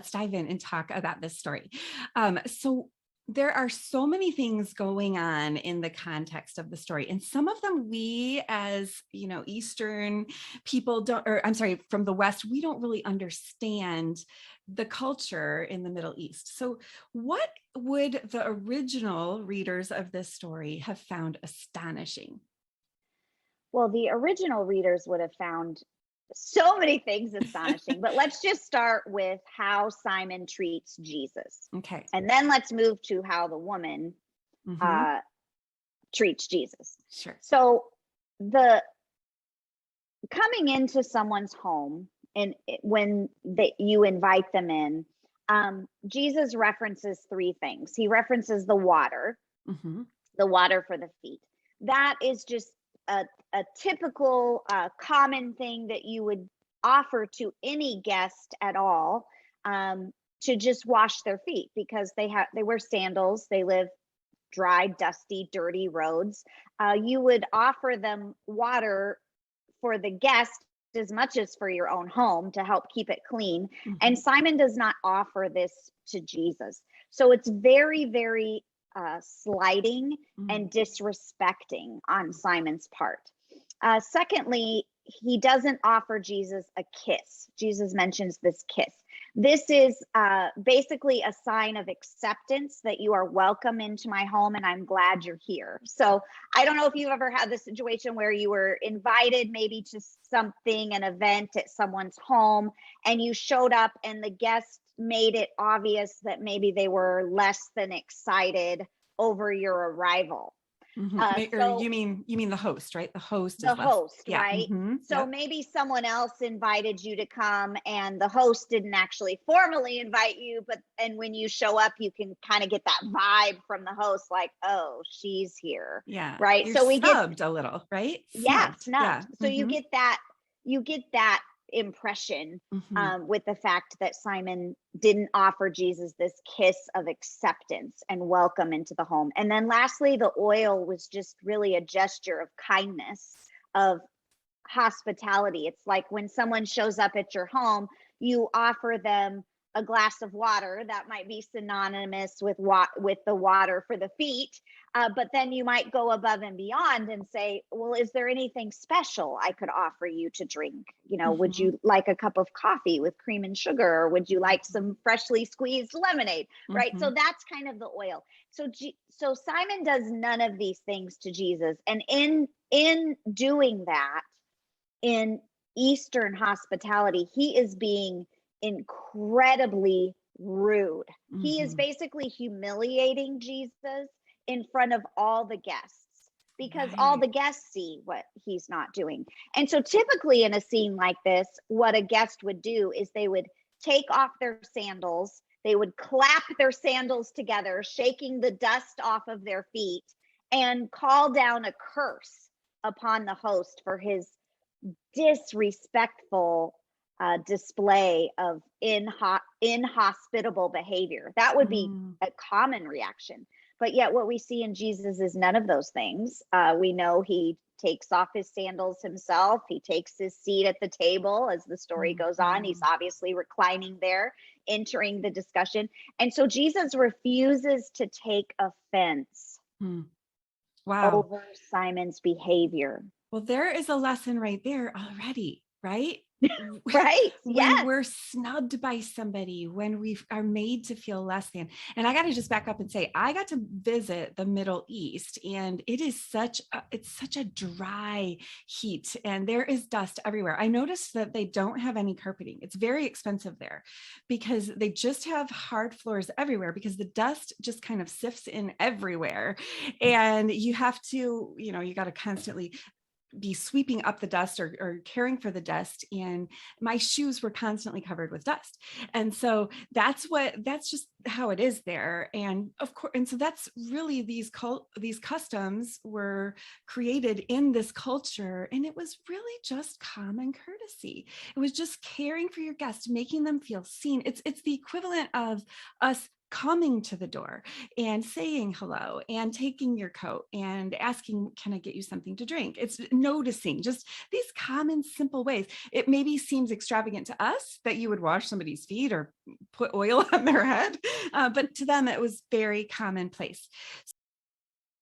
let's dive in and talk about this story. So there are so many things going on in the context of the story, and some of them we, as Eastern people, don't, or I'm sorry, from the West, we don't really understand the culture in the Middle East. So what would the original readers of this story have found astonishing? Well, the original readers would have found so many things astonishing, but let's just start with how Simon treats Jesus. Okay. And then let's move to how the woman Mm-hmm. treats Jesus. Sure. So the coming into someone's home, and you invite them in, Jesus references three things. He references Mm-hmm. the water for the feet. That is just a typical common thing that you would offer to any guest at all, to just wash their feet, because they wear sandals, they live dry, dusty, dirty roads. You would offer them water for the guest as much as for your own home to help keep it clean. Mm-hmm. And Simon does not offer this to Jesus. So it's very, very slighting and disrespecting on Simon's part. Secondly, he doesn't offer Jesus a kiss. Jesus mentions this kiss. This is basically a sign of acceptance, that you are welcome into my home and I'm glad you're here. So I don't know if you've ever had this situation where you were invited maybe to something, an event at someone's home, and you showed up and the guest made it obvious that maybe they were less than excited over your arrival. Mm-hmm. Or So you mean the host, right? The host the is less. host, Yeah. right? Mm-hmm. So Yep. maybe someone else invited you to come and the host didn't actually formally invite you, and when you show up, you can kind of get that vibe from the host, like, oh, she's here, Yeah. right? You're So we get, snubbed a little, right? yeah, Snubbed. snubbed. Yeah. So Mm-hmm. you get that impression, Mm-hmm. with the fact that Simon didn't offer Jesus this kiss of acceptance and welcome into the home. And then lastly, the oil was just really a gesture of kindness, of hospitality. It's like when someone shows up at your home, you offer them a glass of water. That might be synonymous with the water for the feet, but then you might go above and beyond and say, well, is there anything special I could offer you to drink? Would Mm-hmm. you like a cup of coffee with cream and sugar, or would you like some freshly squeezed lemonade? Right? Mm-hmm. So that's kind of the oil. So Simon does none of these things to Jesus, and in doing that, in Eastern hospitality, he is being incredibly rude. He is Mm-hmm. basically humiliating Jesus in front of all the guests, because all Right. the guests see what he's not doing. And so typically in a scene like this, what a guest would do is they would take off their sandals, they would clap their sandals together, shaking the dust off of their feet, and call down a curse upon the host for his disrespectful display of inhospitable behavior. That would be Mm. a common reaction. But yet, what we see in Jesus is none of those things. We know he takes off his sandals himself. He takes his seat at the table as the story goes on. He's Mm-hmm. obviously reclining there, entering the discussion. And so Jesus refuses to take offense Mm. Wow. over Simon's behavior. Well, there is a lesson right there already, right? Right? When Yes. we're snubbed by somebody, when we are made to feel less than. And I got to just back up and say, I got to visit the Middle East, and it's such a dry heat, and there is dust everywhere. I noticed that they don't have any carpeting. It's very expensive there because they just have hard floors everywhere, because the dust just kind of sifts in everywhere. And you have to, you got to constantly be sweeping up the dust, or caring for the dust, and my shoes were constantly covered with dust. And so that's just how it is there. And of course, and so that's really, these customs were created in this culture, and it was really just common courtesy. It was just caring for your guests, making them feel seen. It's the equivalent of us coming to the door and saying hello and taking your coat and asking, can I get you something to drink? It's noticing just these common, simple ways. It maybe seems extravagant to us that you would wash somebody's feet or put oil on their head, but to them, it was very commonplace.